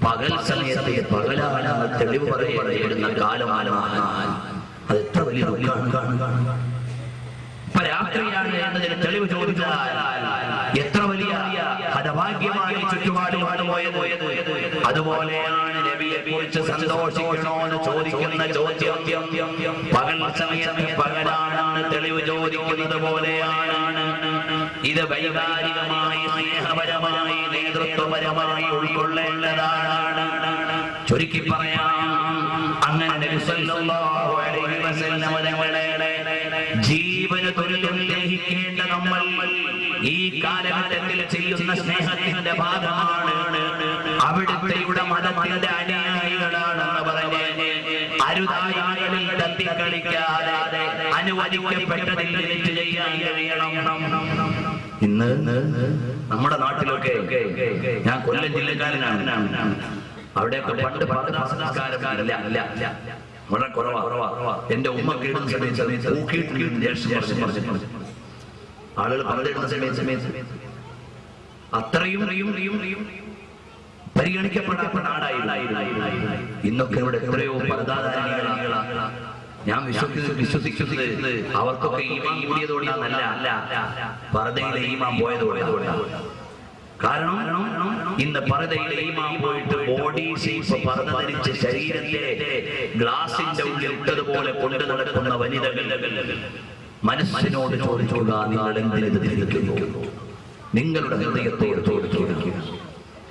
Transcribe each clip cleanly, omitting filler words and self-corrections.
പകൽ സമയത്ത് പകലാണെന്ന് തെളിവ് പറയപ്പെടുന്ന കാലമാണ്. അത് എത്ര വലിയ രാത്രിയാണ് എന്നതിന് തെളിവ് ചോദിച്ചാൽ എത്ര വലിയ ഹതഭാഗ്യമായി ചുറ്റുപാടുപാട് പോയത്. അതുപോലെയാണ് നബിയെ കുറിച്ച് സന്തോഷിക്കണോ എന്ന് ചോദിക്കുന്ന ചോദ്യം പകൽ സമയത്ത് പകലാണെന്ന് തെളിവ് ചോദിക്കുന്നത് പോലെയാണ്. ഇത് വൈകാരികമായി സ്നേഹപരമായി നേതൃത്വപരമായി ഉൾക്കൊള്ളേണ്ടതാണ്. ചുരുക്കി പറയാം, അങ്ങനെ നബി സല്ലല്ലാഹു അലൈഹി വസല്ലം തങ്ങളെ ജീവന് തുല്യം സ്നേഹിക്കേണ്ട നമ്മൾ ഈ കാലഘട്ടത്തിൽ ചെയ്യുന്ന സ്നേഹത്തിന്റെ ഭാഗമാണ്. അവിടുത്തെ മതത്തിന്റെ അനുയായികളാണെന്ന് പറഞ്ഞ് അരുതായ്മകളിൽ തട്ടിക്കളിക്കാതെ അനുവദിക്കപ്പെട്ടതിൽ തെറ്റ് ചെയ്യാൻ കഴിയണം. ഇന്ന് നമ്മുടെ നാട്ടിലൊക്കെ, ഞാൻ കൊല്ലം ജില്ലക്കാരനാണ്, അവിടെയൊക്കെ പണ്ട് സംസ്കാരക്കാരല്ല, വളരെ കുറവാ. എന്റെ ഉമ്മ കേടുന്ന സമയത്ത് ആളുകൾ പലയിടുന്ന സമയത്ത് അത്രയും പരിഗണിക്കപ്പെടാത്ത നാടായിരുന്നു. ഇന്നൊക്കെ ഇവിടെ എത്രയോ പരദാധാരികളാണ്. ഞാൻ വിശ്വസിക്കുന്നത് അവർക്കൊക്കെ ഈമാൻ കൂടിയതുകൊണ്ടാണല്ല, പർദയിലെ ഈമാൻ പോയതുകൊണ്ടാണ്. കാരണം ഇന്ന് പർദയിലെ ഈമാൻ പോയിട്ട് ബോഡി ഷേപ്പ് പർദ ധരിച്ച് ശരീരത്തെ ഗ്ലാസിന്റെ ഉള്ളിൽ ഇട്ടതുപോലെ കൊണ്ടു നടക്കുന്ന വനിതകൾ മനസ്സിനോട് ചോദിക്കുക, നിങ്ങൾ എന്തിനത് ധരിക്കുന്നു? നിങ്ങളുടെ ഹൃദയത്തോട് ചോദിക്കുക,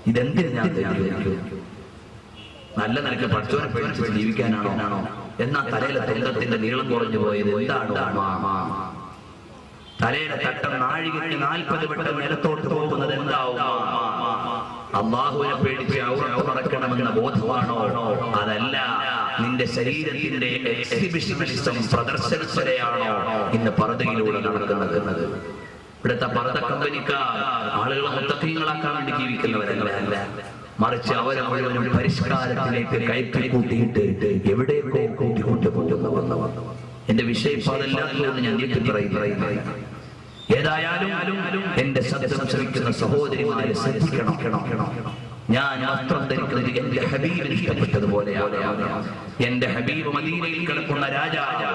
ഇതെന്തിന് ഞാൻ ധരിക്കുന്നു? നല്ല നിനക്ക് പഠിച്ചവനെ പേടിച്ച് ജീവിക്കാനാണോ? എന്നാ തലയിലെ തൊണ്ടത്തിന്റെ നീളം കുറഞ്ഞു പോയത് എന്താണോ? തലയുടെ തട്ടം നാഴികയ്ക്ക് 40 വട്ടം നിലത്തോട്ട് പോകുന്നത് എന്താവും? അല്ലാഹുവിനെ പേടിച്ച് ഔറത്ത് മറക്കണമെന്ന ബോധമാണോ? അതല്ല, നിന്റെ ശരീരത്തിന്റെ എക്സിബിഷനിസം പ്രദർശനത്തിലെയാണോ ഇന്ന് പർദയിലൂടെ നടക്കുന്നത്? ഇവിടുത്തെ പർദ കമ്പനിക്കാർ ആളുകളെ മുത്തഖീങ്ങളാക്കാൻ വേണ്ടി ജീവിക്കുന്നവരല്ല, മറിച്ച് അവരെ മുഴുവനും പരിഷ്കാരത്തിലേക്ക് കയറ്റി കൂട്ടിയിട്ട് എവിടെയൊക്കെ കൂട്ടിക്കൊണ്ടുപോകുന്നു. എന്റെ വിഷയം അതല്ലാത്തതുകൊണ്ട് ഞാൻ പറയുന്നത്. ഏതായാലും എന്റെ ശബ്ദം ശ്രമിക്കുന്ന സഹോദരിമാരെ ശ്രദ്ധിക്കണം. ഞാൻ വസ്ത്രം ധരിക്കുന്നത് എന്റെ ഹബീബിന് ഇഷ്ടപ്പെട്ടതുപോലെയാണ്. എന്റെ ഹബീബ് മദീനയിൽ കിടക്കുന്ന രാജാവ്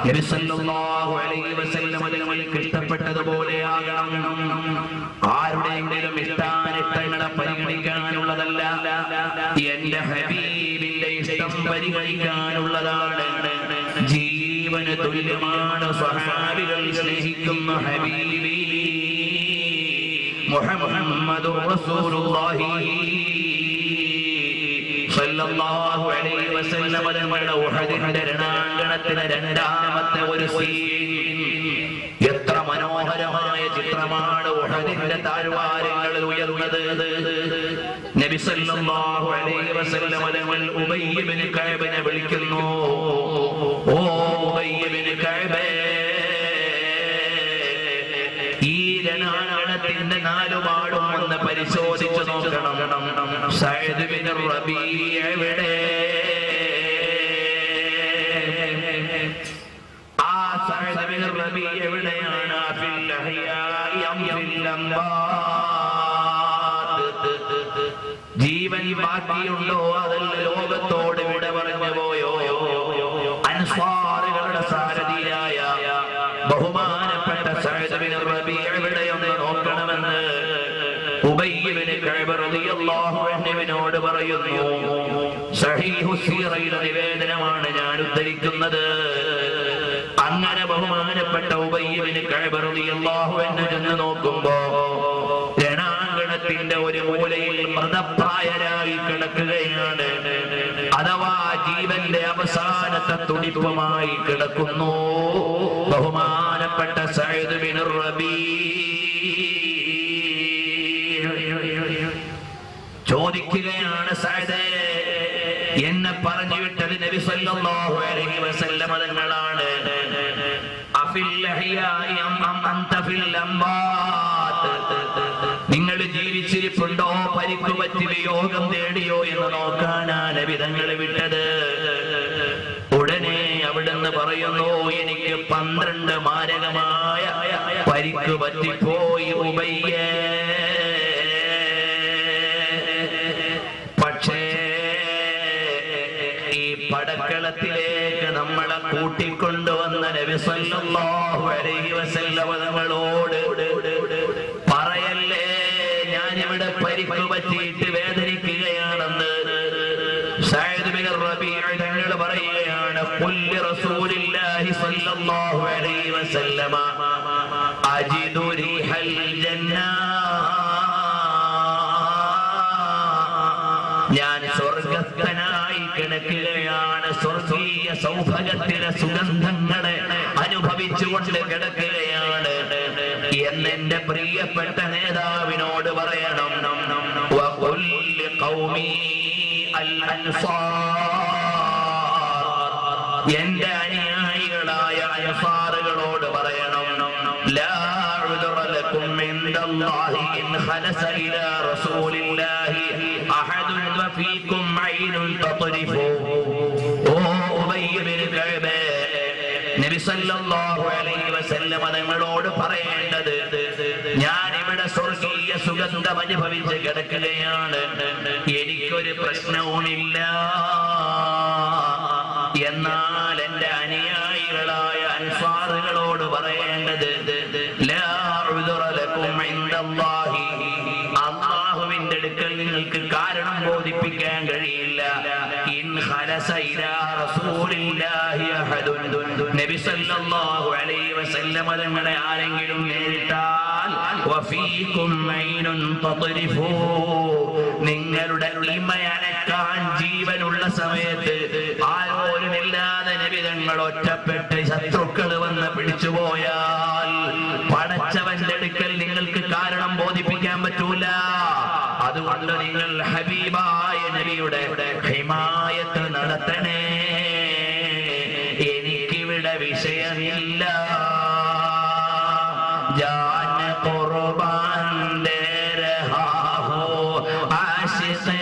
നബി സല്ലല്ലാഹു അലൈഹി വസല്ലം തങ്ങൾക്ക് ഇഷ്ടപ്പെട്ടതുപോലെയാകണം. ആരുടെയെങ്കിലും ഇഷ്ടാനിഷ്ടങ്ങളെ പരിഗണിക്കാനുള്ളതല്ല, എന്റെ ഹബീബിന്റെ ഇഷ്ടം പരിഗണിക്കാനുള്ളതാണ്. ജീവന് തുല്യമാണ് സ്വഹാബികൾ സ്നേഹിക്കുന്ന ഹബീബി മുഹമ്മദുർ റസൂലുള്ളാഹി സല്ലല്ലാഹു അലൈഹി വസല്ലം തങ്ങളുടെ ഉഹദിന്റെ രണാങ്കണത്തിലെ രണ്ടാമത്തെ ഒരു സീൻ. എത്ര മനോഹരമായ ചിത്രമാണ് ഉഹദിന്റെ താഴ്വാരങ്ങളിൽ ഉയർന്നത്. നബി സല്ലല്ലാഹു അലൈഹി വസല്ലം തങ്ങൾ ഉബയ്യ് ഇബ്നു കഅബിനെ വിളിക്കുന്നു. ഓ ഉബയ്യ് ഇബ്നു കഅബ്, ഈ രണാങ്കണത്തിന്റെ നാലുപാടും ഒന്ന് പരിശോധിച്ചു നോക്കണം. സഅദ് ഇബ്നു റബീഅ എവിടെ? ആ സഅദ് ഇബ്നു റബീഅ എവിടെയാണ്? ഫിൽ അഹ്യാഇ അം ഫിൽ അംവാത്? ജീവൻ ബാക്കിയുണ്ടോ? അതല്ല ലോകത്തോട് വിട പറഞ്ഞു പോയോ? അൻസ്വാറുകളുടെ സാരഥിയായ ബഹുമാനപ്പെട്ട സഅദ് ഇബ്നു റബീഅ എവിടെയെന്ന് നോക്കണമെന്ന് ഉബയ്യ് ഇബ്നു കഅബ് റളിയല്ലാഹു അൻഹുവിനോട് പറയുന്നു. സഹീഹു സീറയുടെ നിവേദനമാണ് ഞാൻ ഉദ്ധരിക്കുന്നത്. അങ്ങനെ ബഹുമാനപ്പെട്ട ഉബയ്യ് ഇബ്നു കഅബ് റളിയല്ലാഹു അൻഹു ചെന്ന് നോക്കുമ്പോ രണാങ്കണത്തിന്റെ ഒരു മൂലയിൽ മൃതപ്രായരായി കിടക്കുകയാണ്. അഥവാ ജീവന്റെ അവസാനത്തെ തുടിപ്പുമായി കിടക്കുന്നു ബഹുമാനപ്പെട്ട സഅദ് ഇബ്നു റബീഅ. ചോദിക്കുകയാണ്, സഅദ്, എന്നെ പറഞ്ഞു വിട്ടത് നബി സല്ലല്ലാഹു അലൈഹി വസല്ലം തങ്ങളാണ്. അഫിൽ അഹ്യാഇ അം അൻത ഫിൽ അംവാത്? നിങ്ങൾ ജീവിച്ചിരിപ്പുണ്ടോ, പരിക്കു പറ്റി വിയോഗം തേടിയോ എന്ന് നോക്കാനാ നബി തങ്ങളെ വിട്ടത്. ഉടനെ അവിടുന്ന് പറയുന്നു, എനിക്ക് 12 മാരകമായ പരിക്കു പറ്റിപ്പോയി ഉബയ്യേ. പക്ഷേ പടക്കളത്തിലേക്ക് നമ്മളെ കൂട്ടിക്കൊണ്ടുവന്ന നബി സല്ലല്ലാഹു അലൈഹി വസല്ലം തങ്ങളോട് പറയല്ലേ ഞാനിവിടെ പരിക്ക് പറ്റിയിട്ട് വേദനിക്കുകയാണെന്ന് സഅദ് ബിൻ റബീഅ തങ്ങൾ പറയുകയാണ് ഖുല്ലി റസൂലില്ലാഹി സല്ലല്ലാഹു അലൈഹി വസല്ലം അജിദു റീഹൽ ജന്ന ഞാൻ സ്വർഗസ്ഥനായി കിടക്കുകയാണ് സ്വർഗീയ സൗഭാഗ്യത്തിലെ സുഗന്ധങ്ങളെ അനുഭവിച്ചുകൊണ്ട് കിടക്കുകയാണ് എന്നെന്റെ പ്രിയപ്പെട്ട നേതാവിനോട് പറയണം വഖുല്ലി ഖൗമി അൽ അൻസാർ എന്റെ അനുയായികളായ അൻസാറുകളോട് പറയണം ലാ ഉദ്റ ലക്കും ഇൻദല്ലാഹി ഇൻ ഖലസ ഇലാ റസൂലില്ലാഹി അഹദുൻ വഫീകും ഐനുൻ തത്രിഫു ഓ ഉബയ്യ ബിൻ കഅബ നബി സല്ലല്ലാഹു അലൈഹി വസല്ലം തങ്ങളോട് പറയേണ്ടത് ഞാൻ ഇവിടെ സ്വർഗീയ സുഗന്ധം അനുഭവിച്ച് കിടക്കുകയാണ് എനിക്കൊരു പ്രശ്നവുമില്ല എന്നാൽ എന്റെ അനുയായികളായ അൻസാറുകളോട് പറയേണ്ടത് ലാ ഉദ്റ ലക്കും ഇൻദല്ലാഹി അല്ലാഹുവിന്റെ അടുക്കൽ നിങ്ങൾക്ക് കാരണം ബോധിപ്പിക്കാൻ കഴിയില്ല ഇൻ ഖലസ ഇലാ റസൂലില്ലാഹി അഹദുൻ നബി സല്ലല്ലാഹു അലൈഹി വസല്ലം തങ്ങളെ ആരെങ്കിലും നേരിട്ടാൽ വഫീകും ഐനുൻ തത്രിഫു നിങ്ങളുടെ ഇമയനക്കാൻ ജീവനുള്ള സമയത്ത് ആരോരുമില്ലാതെ നബി തങ്ങൾ ഒറ്റപ്പെട്ട് ശത്രുക്കൾ വന്ന് പിടിച്ചുപോയാൽ പടച്ചവന്റെ അടുക്കൽ നിങ്ങൾക്ക് കാരണം ബോധിപ്പിക്കാൻ പറ്റൂല അതുകൊണ്ട് നിങ്ങൾ ഹബീബായ നബിയുടെ ഹിമായത്ത് നടത്തണേ എനിക്കിവിടെ വിഷയമില്ല ജാൻ ഖുർബാൻ ദേ രഹാ ഹോ ആശിഖേ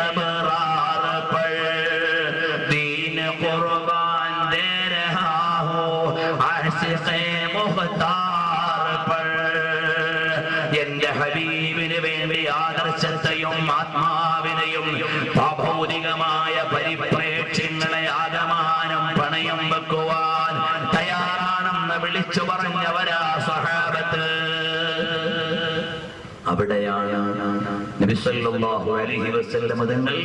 അബ്റാർ പർ ദീൻ ഖുർബാൻ ദേ രഹാ ഹോ ആശിഖേ മുഖ്താർ പർ എന്റെ ഹബീബിന് വേണ്ടി ആദർശത്തെയും ആത്മാവിനെയും ഭൗതികമായ പരിപ്രേക്ഷ്യങ്ങളെ ആഗമാനം പണയം വെക്കുവാൻ തയ്യാറാണെന്ന് വിളിച്ചു പറഞ്ഞവരാ സ്വഹാബത്ത് അവിടെയാണ് നബി സല്ലല്ലാഹു അലൈഹി വസല്ലം തങ്ങൾ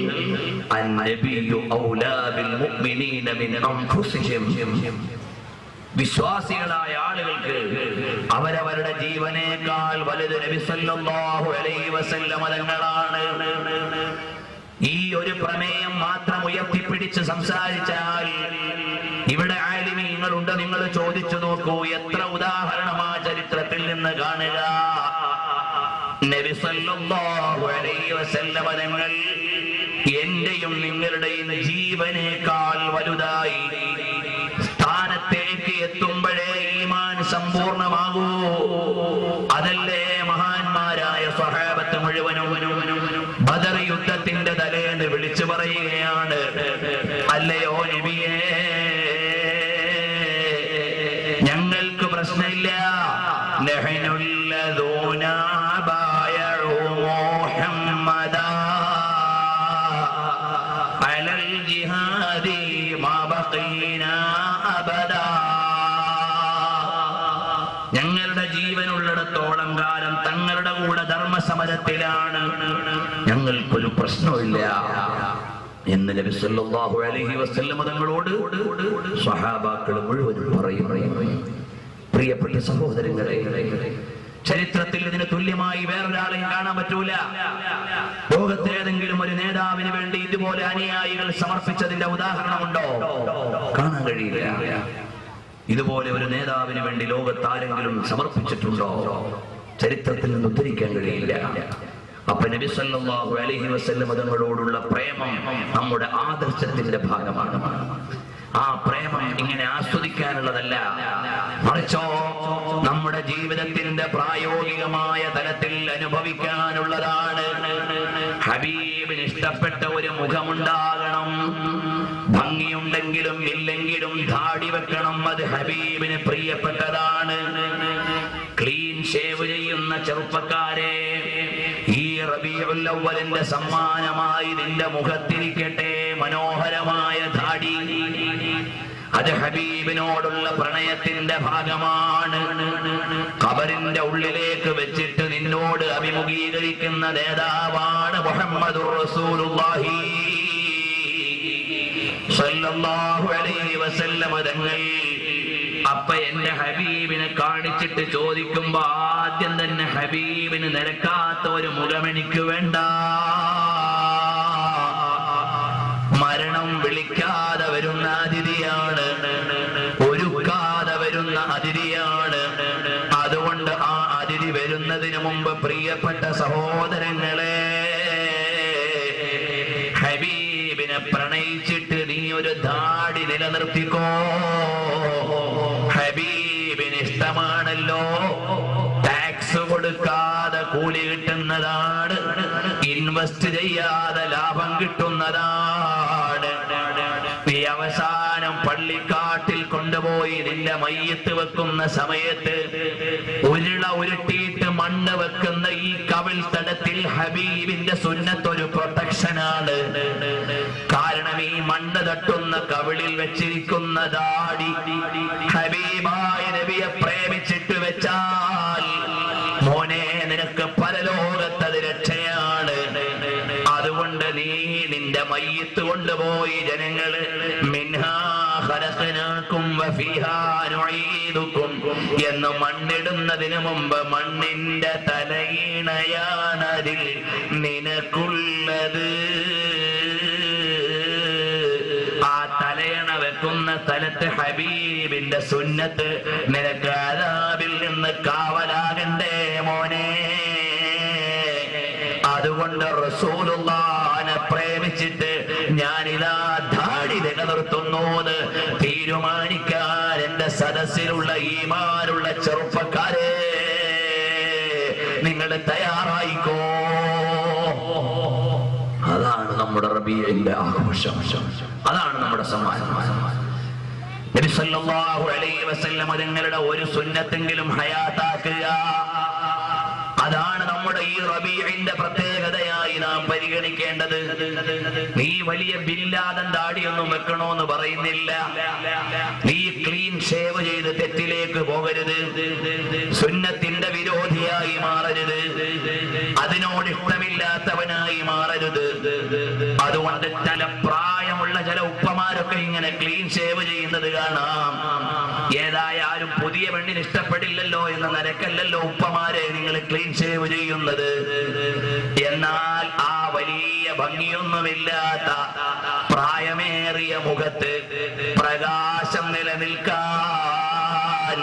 അൻ-നബിയ്യു ഔലാ ബിൽ മുഅ്മിനീന മിൻ അൻഫുസിഹിം വിശ്വാസികളായ ആളുകൾക്ക് അവരവരുടെ ജീവനേക്കാൾ വലുത് നബി സല്ലല്ലാഹു അലൈഹി വസല്ലം തങ്ങളാണ് ഈ ഒരു പ്രമേയം മാത്രം ഉയർത്തിപ്പിടിച്ച് സംസാരിച്ചാൽ ഇവിടെ ആലിമീങ്ങളുണ്ട് നിങ്ങൾ ചോദിച്ചു നോക്കൂ എത്ര ഉദാഹരണമാ ചരിത്രത്തിൽ നിന്ന് കാണുക നബി സല്ലല്ലാഹു അലൈഹി വസല്ലം തങ്ങൾ എന്റെയും നിങ്ങളുടെയും ജീവനേക്കാൾ വലുതായി സ്ഥാനത്തേക്ക് എത്തുമ്പോഴേ ഈമാൻ സമ്പൂർണമാകൂ അതല്ലേ മഹാന്മാരായ സ്വഹാബത്ത് മുഴുവനും ബദർ യുദ്ധത്തിന്റെ തലേന്ന് വിളിച്ചു പറയുകയാണ് അല്ലയോ നബിയേ ഞങ്ങൾക്ക് പ്രശ്നമില്ല നഹ്നുല്ലദൂന ബായഉ മുഹമ്മദാ അലൽ ജിഹാദി മാ ബഖീനാ അബദാ ഞങ്ങളുടെ ജീവനുള്ളിടത്തോളം കാലം തങ്ങളുടെ കൂടെ ധർമ്മസമരത്തിലാണ് ഞങ്ങൾക്കൊരു പ്രശ്നമില്ല എന്ന് നബി സല്ലല്ലാഹു അലൈഹി വസല്ലം തങ്ങളോട് സ്വഹാബാക്കൾ മുഴുവനും പറയും പ്രിയപ്പെട്ട സഹോദരങ്ങളെ ചരിത്രത്തിൽ ഇതിന് തുല്യമായി വേറൊരാളെയും കാണാൻ പറ്റൂല ലോകത്തെ ഏതെങ്കിലും ഒരു നേതാവിന് വേണ്ടി ഇതുപോലെ അനുയായികൾ സമർപ്പിച്ചതിന്റെ ഉദാഹരണമുണ്ടോ കാണാൻ കഴിയില്ല ഇതുപോലെ ഒരു നേതാവിന് വേണ്ടി ലോകത്താരെങ്കിലും സമർപ്പിച്ചിട്ടുണ്ടോ ചരിത്രത്തിൽ നിന്ന് ഉദ്ധരിക്കാൻ കഴിയില്ല അപ്പൊ നബി സല്ലല്ലാഹു അലൈഹി വസല്ലം തങ്ങളോടുള്ള പ്രേമം നമ്മുടെ ആദർശത്തിന്റെ ഭാഗമാണ് ആ പ്രേമം ഇങ്ങനെ ആസ്വദിക്കാനുള്ളതല്ല മറിച്ചോ നമ്മുടെ ജീവിതത്തിന്റെ പ്രായോഗികമായ തലത്തിൽ അനുഭവിക്കാനുള്ളതാണ് ഹബീബിന് ഇഷ്ടപ്പെട്ട ഒരു മുഖമുണ്ടാകണം ഭംഗിയുണ്ടെങ്കിലും ഇല്ലെങ്കിലും ധാടി വെക്കണം അത് ഹബീബിന് പ്രിയപ്പെട്ടതാണ് ക്ലീൻ ഷേവ് ചെയ്യുന്ന ചെറുപ്പക്കാരെ ഈ റബീഉൽ റബീഉൽ അവ്വലിന്റെ സമ്മാനമായി നിന്റെ മുഖത്തിരിക്കട്ടെ മനോഹരമായ ധാടി. അത് ഹബീബിനോടുള്ള പ്രണയത്തിന്റെ ഭാഗമാണ്. ഖബറിന്റെ ഉള്ളിലേക്ക് വെച്ചിട്ട് നിന്നോട് അഭിമുഖീകരിക്കുന്ന നേതാവാണ് മുഹമ്മദുർ റസൂലുള്ളാഹി സ്വല്ലല്ലാഹു അലൈഹി വസല്ലം തങ്ങൾ. അപ്പൊ എന്റെ ഹബീബിനെ കാണിച്ചിട്ട് ചോദിക്കുമ്പോ ആദ്യം തന്നെ ഹബീബിന് നിരക്കാത്ത ഒരു മുഖം എനിക്ക് വേണ്ട. മരണം വിളിക്കാതെ വരുന്ന അതിഥിയാണ്, ഒരുക്കാതെ വരുന്ന അതിഥിയാണ്. അതുകൊണ്ട് ആ അതിഥി വരുന്നതിന് മുമ്പ് പ്രിയപ്പെട്ട സഹോദരങ്ങളെ, ഹബീബിനെ പ്രണയിച്ചിട്ട് നീ ഒരു ധാടി നിലനിർത്തിക്കോ. ഹബീബിന് ഇഷ്ടമാണല്ലോ, ടാക്സ് കൊടുക്കാതെ കൂലി കിട്ടുന്നതാണ്, ഇൻവെസ്റ്റ് ചെയ്യാതെ ലാഭം കിട്ടുന്നതാണ്. നീ അവസാനം പള്ളിക്കാട്ടിൽ കൊണ്ടുപോയി നിന്റെ മയ്യത്ത് വെക്കുന്ന സമയത്ത് ഉരുള ഉരുട്ടിയിട്ട് മണ്ണ് വെക്കുന്ന ഈ കവിൾ തടത്തിൽ ഹബീബിന്റെ സുന്നത്തൊരു പ്രൊട്ടക്ഷനാണ്. കാരണം ഈ മണ്ണ് തട്ടുന്ന കവിളിൽ വെച്ചിരിക്കുന്ന ദാടി ഹബീബായ നബിയെ പ്രേമിച്ചിട്ട് വെച്ചാൽ മോനെ നിനക്ക് പരലോകത്തത് രക്ഷയാണ്. അതുകൊണ്ട് നീ നിന്റെ മയ്യത്ത് കൊണ്ടുപോയി ജനങ്ങള് മിൻഹാ ഖലഖനാകും വഫീഹാ നുഈദുകും എന്ന് മണ്ണിടുന്നതിന് മുമ്പ് മണ്ണിന്റെ തലയിണയാണതിൽ നിനക്കുള്ളത്. ആ തലയണ വെക്കുന്ന സ്ഥലത്ത് ഹബീബിന്റെ സുന്നത്ത് നിനക്ക് അദാബിൽ നിന്ന് കാവലാകണ്ടേ മോനെ. അതുകൊണ്ട് റസൂലുള്ളാഹിനെ പ്രേമിച്ചിട്ട് ഞാനിതാ ധാടി നിലനിർത്തുന്നു തീരുമാനിക്കാൻ എന്റെ സദസ്സിലുള്ള ഈമാനുള്ള ചെറുപ്പക്കാരെ നിങ്ങൾ തയ്യാറായിക്കോ. അതാണ് നമ്മുടെ റബീഇന്റെ ആഘോഷം, അതാണ് നമ്മുടെ സമ്മാനം. നബി സല്ലല്ലാഹു അലൈഹി വസല്ലം തങ്ങളുടെ ഒരു സുന്നത്തെങ്കിലും ഹയാത്താക്കുക, അതാണ് നമ്മുടെ ഈ റബീഇന്റെ പ്രത്യേകതയായി നാം പരിഗണിക്കേണ്ടത്. നീ വലിയ ബില്ലാദൻ ദാടിയൊന്നും വെക്കണോന്ന് പറയുന്നില്ല, നീ ക്ലീൻ ഷേവ് ചെയ്ത് തെറ്റിലേക്ക് പോകരുത്, സുന്നത്തിന്റെ വിരോധിയായി മാറരുത്, അതിനോട് ഇഷ്ടമില്ലാത്തവനായി മാറരുത്. അതുകൊണ്ട് ചില പ്രായമുള്ള ചില ഉപ്പമാരൊക്കെ ഇങ്ങനെ ക്ലീൻ ഷേവ് ചെയ്യുന്നത് കാണാം. ഏതായാലും പുതിയ പെണ്ണിന് ഇഷ്ടപ്പെടില്ലല്ലോ എന്ന നിരക്കല്ലല്ലോ ഉപ്പമാരെ നിങ്ങൾ ക്ലീൻ ഷേവ് ചെയ്യുന്നത്. എന്നാൽ ആ വലിയ ഭംഗിയൊന്നുമില്ലാത്ത പ്രായമേറിയ മുഖത്ത് പ്രകാശം നിലനിൽക്കാൻ,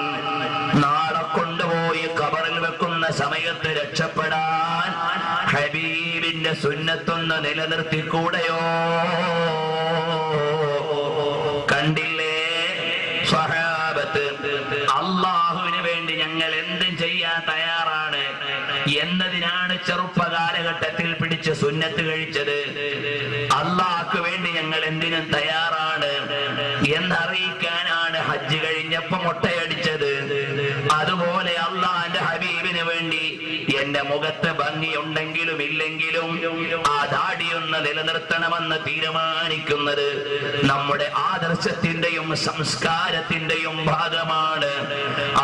നാളെ കൊണ്ടുപോയി ഖബറിൽ വെക്കുന്ന സമയത്ത് രക്ഷപ്പെടാൻ ഹബീബിന്റെ സുന്നത്തൊന്ന് നിലനിർത്തിക്കൂടെയോ? കണ്ടില്ലേ സ്വഹാബത്ത്, അള്ളാഹുവിന് വേണ്ടി ഞങ്ങൾ എന്തും ചെയ്യാൻ തയ്യാറാണ് എന്നതിനാണ് ചെറുപ്പ കാലഘട്ടത്തിൽ പിടിച്ച് സുന്നത്ത് കഴിച്ചത്. അള്ളാഹ്ക്ക് വേണ്ടി ഞങ്ങൾ എന്തിനും തയ്യാറാണ് എന്നറിയിക്കാനാണ് ഹജ്ജ് കഴിഞ്ഞപ്പോ മുട്ടയടിച്ചത്. അതുപോലെ അള്ളാന്റെ ഹബീബിന് വേണ്ടി എന്റെ മുഖത്ത് ഭംഗിയുണ്ടെങ്കിലും ഇല്ലെങ്കിലും ആ ദാടിയൊന്ന് നിലനിർത്തണമെന്ന് തീരുമാനിക്കുന്നത് നമ്മുടെ ആദർശത്തിന്റെയും സംസ്കാരത്തിന്റെയും ഭാഗമാണ്.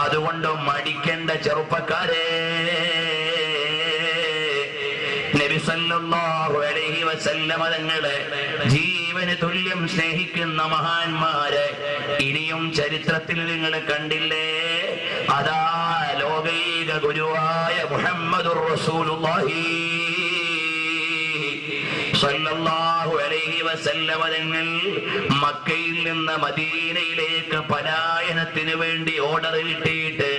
അതുകൊണ്ട് മടിക്കേണ്ട ചെറുപ്പക്കാരെ, നബി സല്ലല്ലാഹു അലൈഹി വസല്ലം തങ്ങളെ ജീവന് തുല്യം സ്നേഹിക്കുന്ന മഹാന്മാരെ ഇനിയും ചരിത്രത്തിൽ നിങ്ങൾ കണ്ടില്ലേ? അതാ ലോകൈക ഗുരുവായ മുഹമ്മദുർ റസൂലുള്ളാഹി സല്ലല്ലാഹു അലൈഹി വസല്ലം തങ്ങൾ മക്കയിൽ നിന്ന് മദീനയിലേക്ക് പലായനത്തിന് വേണ്ടി ഓർഡർ കിട്ടിയിട്ട്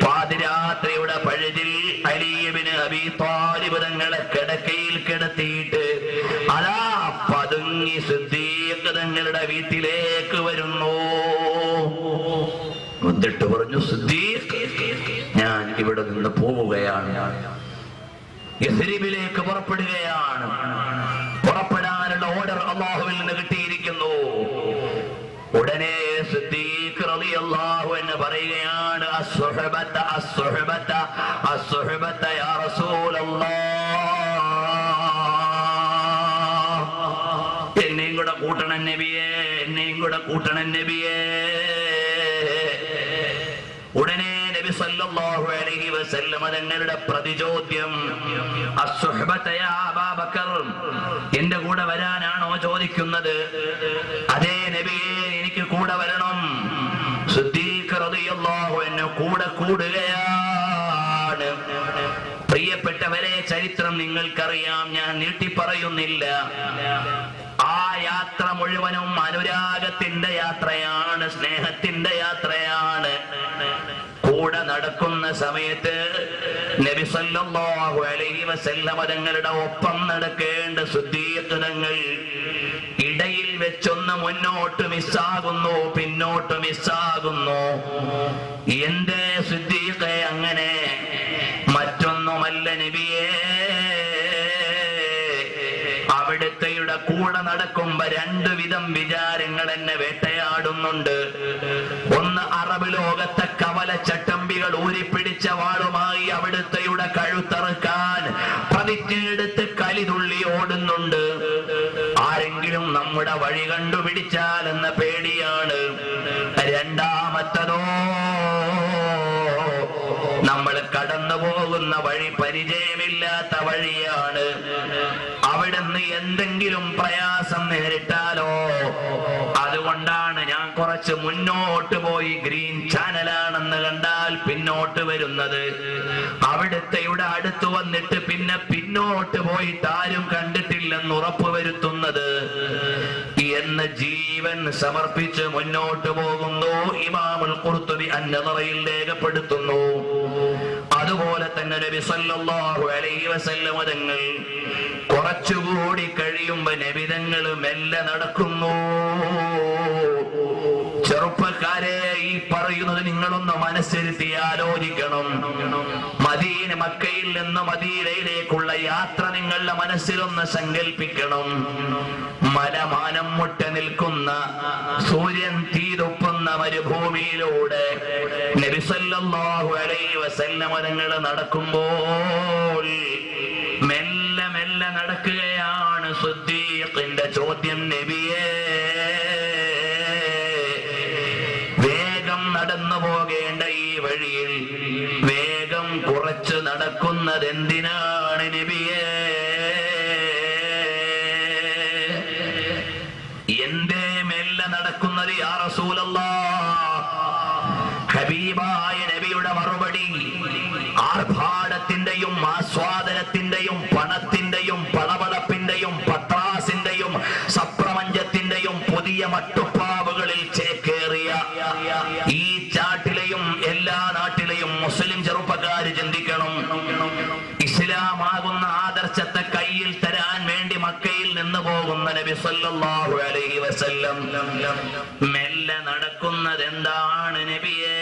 പാതിരാത്രിയുടെ പഴുതിൽ അലി ഇബ്നു അബീ ത്വാലിബ് തങ്ങളെ കിടക്കയിൽ കിടത്തിയിട്ട് അതാ പതുങ്ങി സിദ്ദീഖ് തങ്ങളുടെ വീട്ടിലേക്ക് വരുന്നു. എന്നിട്ട് പറഞ്ഞു, സിദ്ദീഖ്, ഞാൻ ഇവിടെ നിന്ന് പോവുകയാണ്, യസ്രിബിലേക്ക് പുറപ്പെടുകയാണ്. പുറപ്പെടാനുള്ള ഓർഡർ അല്ലാഹുവിൽ നിന്ന് കിട്ടിയിരിക്കുന്നു. ഉടനെ സിദ്ദീഖ് റളിയല്ലാഹു അൻഹു പറയുകയാണ്, അസ്സുഹബത അസ്സുഹബത അസ്സുഹബത യാ റസൂലല്ലാഹ്, കൂട്ടണം നബിയേ, എന്നെയും കൂടെ കൂട്ടണം നബിയേ. ഉടനെ നബി സല്ലല്ലാഹു അലൈഹി വസല്ലം തങ്ങളുടെ പ്രതിചോദ്യം, അസ്സുഹ്ബത യാ അബൂബക്കർ, എന്റെ കൂടെ വരാനാണോ ചോദിക്കുന്നത്? അതേ നബിയേ, എനിക്ക് കൂടെ വരണം. സിദ്ദീഖ് റളിയല്ലാഹു അൻഹു കൂടെ കൂടുകയാണ്. പ്രിയപ്പെട്ടവരെ, ചരിത്രം നിങ്ങൾക്കറിയാം, ഞാൻ നീട്ടിപ്പറയുന്നില്ല. ആ യാത്ര മുഴുവനും അനുരാഗത്തിന്റെ യാത്രയാണ്, സ്നേഹത്തിന്റെ യാത്രയാണ്. കൂടെ നടക്കുന്ന സമയത്ത് നബി സല്ലല്ലാഹു അലൈഹി വസല്ലം തങ്ങളുടെ ഒപ്പം നടക്കേണ്ട സിദ്ദീഖ് തങ്ങൾ ഇടയിൽ വെച്ചൊന്ന് മുന്നോട്ട് മിസ്സാകുന്നു, പിന്നോട്ട് മിസ്സാകുന്നു. എന്തേ സിദ്ദീഖേ അങ്ങനെ? മറ്റൊന്നുമല്ല നബിയേ, അവിടുത്തെയുടെ കൂടെ നടക്കുമ്പോ രണ്ടു വിധം വിചാരങ്ങൾ എന്നെ വേട്ടയാടുന്നുണ്ട്. ഒന്ന്, അറബ് ലോകത്തെ കവലച്ചട്ടമ്പികൾ ഊരിപ്പിടിച്ച വാളുമായി അവിടുത്തെയുടെ കഴുത്തറുക്കാൻ പ്രതിജ്ഞയെടുത്ത് കലിതുള്ളി ഓടുന്നുണ്ട്. ആരെങ്കിലും നമ്മുടെ വഴി കണ്ടുപിടിച്ചാൽ എന്ന പേടിയാണ്. രണ്ടാമത്തതോ, നമ്മൾ കടന്നു പോകുന്ന വഴി പരിചയമില്ലാത്ത വഴിയാണ്. അവിടുന്ന് എന്തെങ്കിലും പ്രയാസം നേരിട്ടാലോ? അതുകൊണ്ടാണ് ഞാൻ കുറച്ച് മുന്നോട്ട് പോയി ഗ്രീൻ ചാനലാണെന്ന് കണ്ടാൽ പിന്നോട്ട് വരുന്നത്. അവിടുത്തെയുടെ അടുത്ത് വന്നിട്ട് പിന്നെ പിന്നോട്ട് പോയിട്ട് ആരും കണ്ടിട്ടില്ലെന്ന് ഉറപ്പുവരുത്തുന്നത് എന്ന് ജീവൻ സമർപ്പിച്ച് മുന്നോട്ട് പോകുന്നു. ഇമാമുൽ ഖുർത്തുബി അൻ-നദറയിൽ രേഖപ്പെടുത്തുന്നു. അതുപോലെ തന്നെ നബി സല്ലല്ലാഹു അലൈഹി വസല്ലം തങ്ങൾ കുറച്ചുകൂടി കഴിയുമ്പോ നബി തങ്ങൾ മെല്ലെ നടക്കുന്നു. ചെറുപ്പക്കാരെ, ഈ പറയുന്നത് നിങ്ങളൊന്ന് മനസ്സിരുത്തി ആലോചിക്കണം. മക്കയിൽ നിന്ന് മദീനയിലേക്കുള്ള യാത്ര നിങ്ങളുടെ മനസ്സിലൊന്ന് സങ്കല്പിക്കണം. മലമാനം മുട്ട നിൽക്കുന്ന, സൂര്യൻ തീതൊപ്പുന്ന മരുഭൂമിയിലൂടെ നബി സല്ലല്ലാഹു അലൈഹി വസല്ലം തങ്ങൾ നടക്കുമ്പോൾ മെല്ലെ മെല്ലെ നടക്കുകയാണ്. സിദ്ദീഖിന്റെ ചോദ്യം, നബിയേ, വേഗം നടന്നു പോകേണ്ട ഈ വഴിയിൽ വേഗം കുറച്ച് നടക്കുന്നത് എന്തിനാണ് നബിയേ? എന്തേ മെല്ലെ നടക്കുന്നത് യാ റസൂലല്ലാഹ്? ഹബീബായ നബിയുടെ മറുപടി, ആർഭാടത്തിന്റെയും ആസ്വാദനത്തിന്റെയും പണത്തിന്റെയും പളവളപ്പിന്റെയും പത്രാസിന്റെയും സപ്രപഞ്ചത്തിന്റെയും പുതിയ മട്ടുപ്പാവുകളിൽ ചേക്കേറിയ ഈ ചാട്ടിലെയും എല്ലാ നാട്ടിലെയും മുസ്ലിം ചെറുപ്പക്കാര് ചിന്തിക്കണം. ഇസ്ലാമാകുന്ന ആദർശത്തെ കയ്യിൽ തരാൻ വേണ്ടി മക്കയിൽ നിന്ന് പോകുന്ന നബി സല്ലല്ലാഹു അലൈഹി വസല്ലം മെല്ലെ നടക്കുന്നത് എന്താണ് നബിയേ?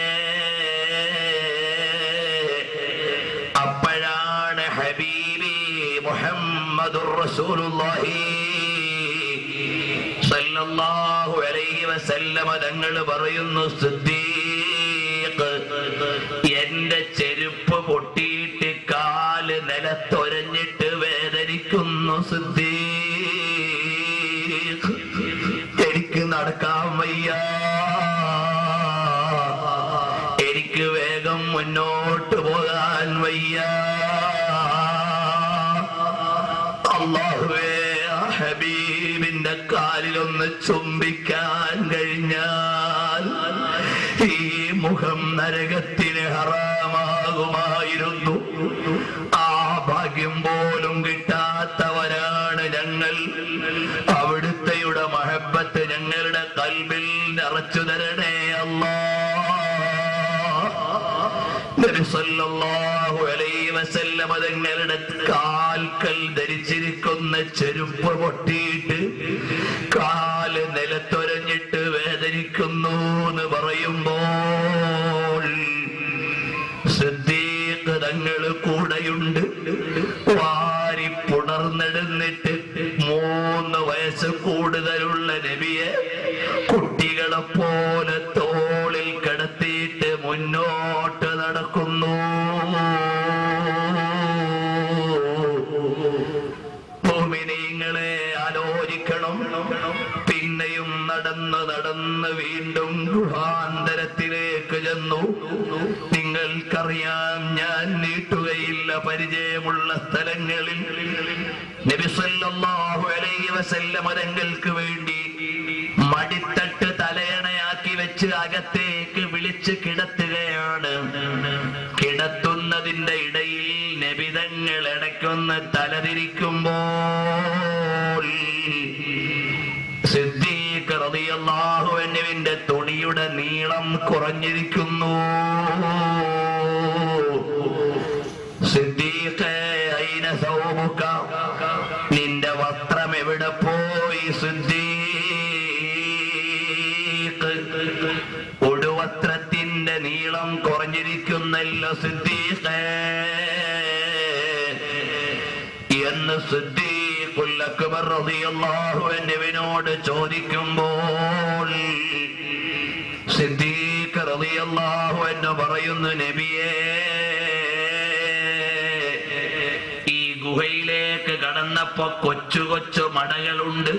അപ്പോഴാണ് ഹബീബി മുഹമ്മദുർ റസൂലുള്ളാഹി സല്ലല്ലാഹു അലൈഹി വസല്ലം തങ്ങൾ പറയുന്നു, സിദ്ദീഖ്, എന്റെ ചെരുപ്പ് പൊട്ടിയിട്ട് കാല് നിലത്തൊരഞ്ഞിട്ട് വേദനിക്കുന്നു സിദ്ദീഖ്, എനിക്ക് നടക്കാൻ വയ്യ, എനിക്ക് വേഗം മുന്നോട്ട് പോകാൻ വയ്യ. അല്ലാഹുവേ, ഹബീബിന്റെ കാലിലൊന്ന് ചുംബിക്കാൻ കഴിഞ്ഞാൽ ഈ മുഖം നരകത്തിന് ഹറാമാകുമായിരുന്നു. ആ ഭാഗ്യം പോലും കിട്ടാത്തവരാണ് ഞങ്ങൾ. അവിടുത്തെയുടെ മഹബത്ത് ഞങ്ങളുടെ കൽബിൽ നിറച്ചു തരണേ അല്ലാഹ്. നബി സല്ലല്ലാഹു അലൈഹി വസല്ലം തങ്ങളുടെ കാൽക്കൽ ധരിച്ചിരിക്കുന്ന ചെരുപ്പ് പൊട്ടിയിട്ട് കാല് നിലത്തൊരഞ്ഞിട്ട് വേദനിക്കുന്നു എന്ന് പറയുമ്പോൾ സിദ്ദീഖ് തങ്ങൾ കൂടെയുണ്ട്. വാരി പുണർന്നെടുന്നിട്ട് 3 വയസ്സ് കൂടുതലുള്ള നബിയെ കുട്ടികളെ പോലെ തോളിൽ കിടത്തിയിട്ട് മുന്നോട്ട് നടക്കുന്നു. മുഅ്മിനീങ്ങളെ ആലോചിക്കണം. നടന്ന് വീണ്ടും ഗുഹാന്തരത്തിലേക്ക് ചെന്നു. നിങ്ങൾക്കറിയാം, ഞാൻ നീട്ടുകയില്ല, പരിചയമുള്ള സ്ഥലങ്ങളിൽ നബി സല്ലല്ലാഹു അലൈഹി വസല്ലം തങ്ങൾക്ക് വേണ്ടി മടിത്തട്ട് തലയണയാക്കി വെച്ച് അകത്തേക്ക് വിളിച്ച് കിടത്തുകയാണ്. കിടത്തുന്നതിന്റെ ഇടയിൽ നബിതങ്ങൾ ഇടയ്ക്കൊന്ന് തലതിരിക്കുമ്പോൾ സിദ്ദീഖ് റളിയല്ലാഹു അൻഹുവിന്റെ തുണിയുടെ നീളം കുറഞ്ഞിരിക്കുന്നു. സിദ്ദീഖേ, ഐന സൗബുക, നിന്റെ വസ്ത്രം എവിടെ പോയി സിദ്ദീഖ്? ഉടുവസ്ത്രത്തിന്റെ നീളം കുറഞ്ഞിരിക്കുന്നല്ലോ സിദ്ദീഖേ എന്ന് സിദ്ദീഖുൽ അക്ബർ റളിയല്ലാഹു അൻഹുവിനോട് ചോദിക്കുമ്പോൾ സിദ്ദീഖ് റളിയല്ലാഹു അൻഹു പറയുന്നു, നബിയേ, ഈ ഗുഹയിലേക്ക് കടന്നപ്പോ കൊച്ചു കൊച്ചു മടകളുണ്ട്.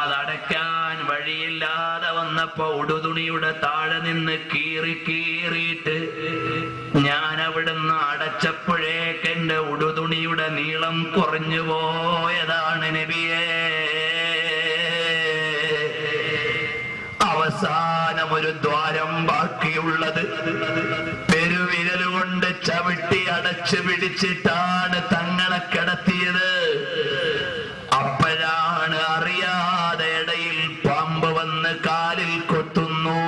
അതടയ്ക്കാൻ വഴിയില്ലാതെ വന്നപ്പോ ഉടുതുണിയുടെ താഴെ നിന്ന് കീറിയിട്ട് ഞാൻ അവിടുന്ന് അടച്ചപ്പോഴേക്ക് എന്റെ ഉടുതുണിയുടെ നീളം കുറഞ്ഞു പോയതാണ് നബിയേ. അവസാനം ഒരു ദ്വാരം ബാക്കിയുള്ളത് പെരുവിരലുകൊണ്ട് ചവിട്ടി അടച്ചു പിടിച്ചിട്ടാണ് തങ്ങളെ കിടത്തിയത്. അപ്പോഴാണ് അറിയാതെ ഇടയിൽ പാമ്പ് വന്ന് കാലിൽ കൊത്തുന്നു.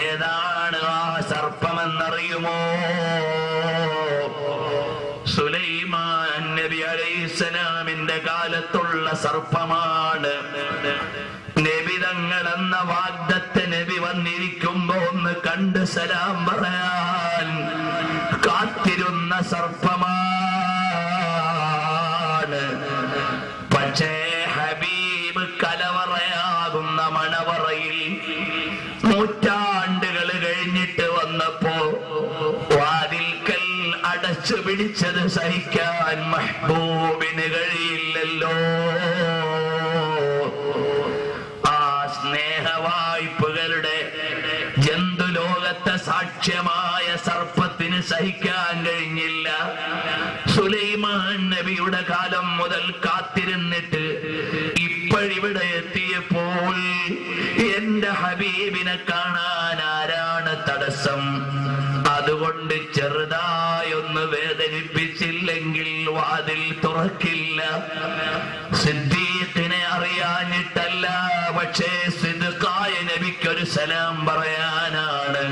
ഏതാണ് ആ സർപ്പമെന്നറിയുമോ? സുലൈമാൻ നബി അലൈഹിസ്സലാമിന്റെ കാലത്തുള്ള സർപ്പമാണ്. നബി തങ്ങൾ എന്ന വാഗ്ദത്ത് നബി വന്നിരിക്കുമ്പോ ഒന്ന് കണ്ട് സലാം പറയാൻ കാത്തിരുന്ന സർപ്പമാണ്. പക്ഷേ ഹബീബ് കലവറയാകുന്ന മണവറയിൽ നൂറ്റാണ്ടുകൾ കഴിഞ്ഞിട്ട് വന്നപ്പോ വാതിൽക്കൽ അടച്ചു പിടിച്ചത് സഹിക്കാൻ മഹ്ബൂബിന് കഴിയില്ലല്ലോ. ആ സ്നേഹവായ്പകളുടെ ജന്തുലോകത്തെ സാക്ഷ്യമായ സർപ്പത്തിന് സഹിക്കാൻ കഴിഞ്ഞില്ല. സുലൈമാൻ നബിയുടെ കാലം മുതൽ കാത്തിരുന്നിട്ട് ഇപ്പോഴിവിടെ എത്തിയപ്പോൾ എന്റെ ഹബീബിനെ കാണാൻ ആരാണ് തടസ്സം? അതുകൊണ്ട് ചെറുതായൊന്ന് വേദനിപ്പിച്ചില്ലെങ്കിൽ വാതിൽ തുറക്കില്ല. സിദ്ദീഖിനെ അറിയാനിട്ടല്ല, പക്ഷേ സിദ്ദീഖായ നബിക്കൊരു സലാം പറയാനാണ്.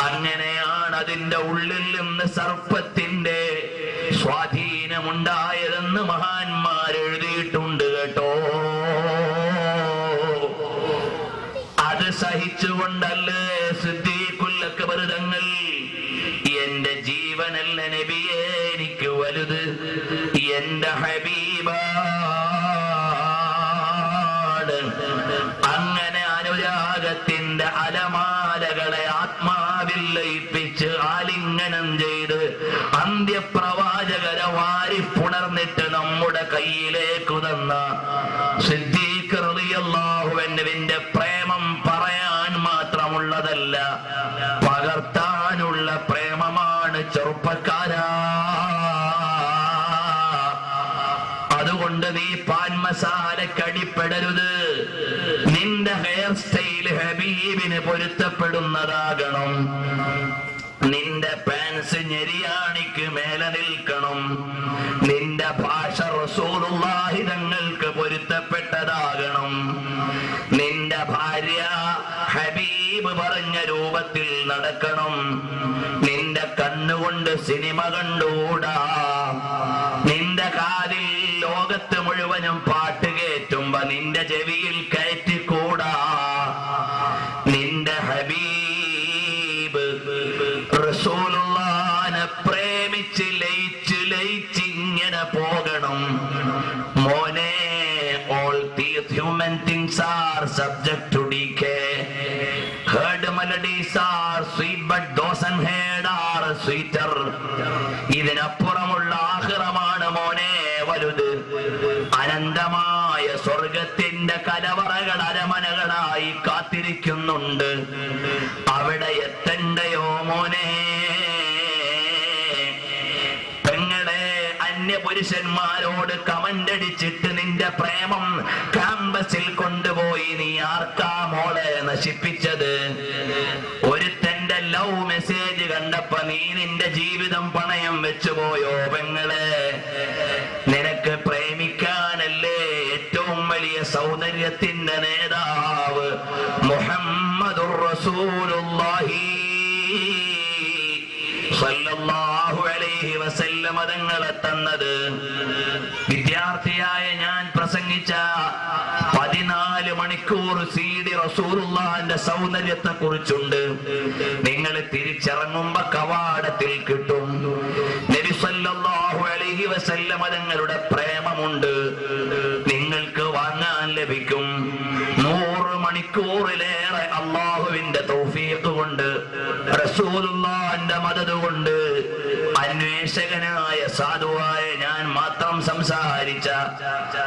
അങ്ങനെയാണ് അതിന്റെ ഉള്ളിൽ നിന്ന് സർപ്പത്തിന്റെ സ്വാധീനമുണ്ടായതെന്ന് മഹാന്മാർ എഴുതിയിട്ടുണ്ട് കേട്ടോ. അത് സഹിച്ചുകൊണ്ടല്ലേ സിദ്ദീഖുൽ അക്ബർ തങ്ങൾ, എന്റെ ജീവനല്ല നബിയേ എനിക്ക് വലുത്, എന്റെ ഹബീബാണ്. അങ്ങനെ അനുരാഗത്തിന്റെ അലമാലകളെ ആത്മാവിൽ ലയിപ്പിച്ച് ആലിംഗനം ചെയ്ത് അന്ത്യപ്രവാചകരെ വാരി പുണർന്നിട്ട് നമ്മുടെ കയ്യിലേക്ക് തന്ന സിദ്ദീഖ് റളിയല്ലാഹു അൻഹുവിന്റെ പ്രേമം പറയാൻ മാത്രമുള്ളതല്ല, പകർത്താനുള്ള പ്രേമമാണ് ചെറുപ്പക്കാരാ. അതുകൊണ്ട് നീ പാൻ മസാലക്കടിപ്പെടരുത്. നിന്റെ ഹെയർ സ്റ്റൈൽ ഹബീബിന് പൊരുത്തപ്പെടുന്നതാകണം. നിന്റെ പാൻസ് ഞെരിയാണിക്ക് മേലെ നിൽക്കണം. നിന്റെ ഭാഷ റസൂലുള്ളാഹി തങ്ങൾക്ക് പൊരുത്തപ്പെട്ടതാകണം. നിന്റെ ഭാര്യ ഹബീബ് പറഞ്ഞ രൂപത്തിൽ നടക്കണം. നിന്റെ കണ്ണുകൊണ്ട് സിനിമ കണ്ടൂടാ. നിന്റെ കാതിൽ ലോകത്ത് മുഴുവനും പാട്ട് കേറ്റുമ്പോ നിന്റെ ചെവിയിൽ കയറ്റിക്കൂടാ. നിന്റെ ഹബീബ് റസൂലുള്ളാഹിനെ പ്രേമിച്ച് ലയിച്ചിങ്ങനെ പോകണം. മോനെ, all these human things are subject to decay. Heard melodies are sweet, but those unheard are sweeter. ഇതിനപ്പുറമുള്ള ആഖിറമാണ് മോനെ വലുത്. പോകരുത്. അനന്തമായ സ്വർഗത്തിന്റെ കലവറകൾ അരമനകളായി കാത്തിരിക്കുന്നുണ്ട്. അവിടെ എത്തണ്ടയോ മോനെ? പുരുഷന്മാരോട് കമന്റടിച്ചിട്ട് നിന്റെ പ്രേമം ക്യാമ്പസിൽ കൊണ്ടുപോയി നീ ആർക്കാ മോളെ നശിപ്പിച്ചത്? ഒരുത്തന്റെ ലവ് മെസ്സേജ് കണ്ടപ്പോ നീ നിന്റെ ജീവിതം പണയം വെച്ചുപോയോ പെങ്ങളെ? നിനക്ക് പ്രേമിക്കാനല്ലേ ഏറ്റവും വലിയ സൗന്ദര്യത്തിന്റെ നേതാവ് മുഹമ്മദുർ റസൂലുള്ളാഹി സല്ലല്ലാഹു അലൈഹി വസല്ലം തങ്ങളെ തന്നത്. വിദ്യാർത്ഥിയായ ഞാൻ പ്രസംഗിച്ച 14 മണിക്കൂർ CD റസൂലുള്ളാഹിന്റെ സൗന്ദര്യത്തെ കുറിച്ചുണ്ട്. നിങ്ങൾ തിരിച്ചിറങ്ങുമ്പോ കവാടത്തിൽ കിട്ടും. നബി സല്ലല്ലാഹു അലൈഹി വസല്ലം തങ്ങളുടെ പ്രേമമുണ്ട്, നിങ്ങൾക്ക് വാങ്ങാൻ ലഭിക്കും. 100 മണിക്കൂറിലേറെ അള്ളാഹുവിന്റെ തൗഫീഖ് കൊണ്ട്, റസൂലുള്ളാഹിന്റെ മദദ് കൊണ്ട്, അന്വേഷകനായ സാധുവായ ഞാൻ മാത്രം സംസാരിച്ച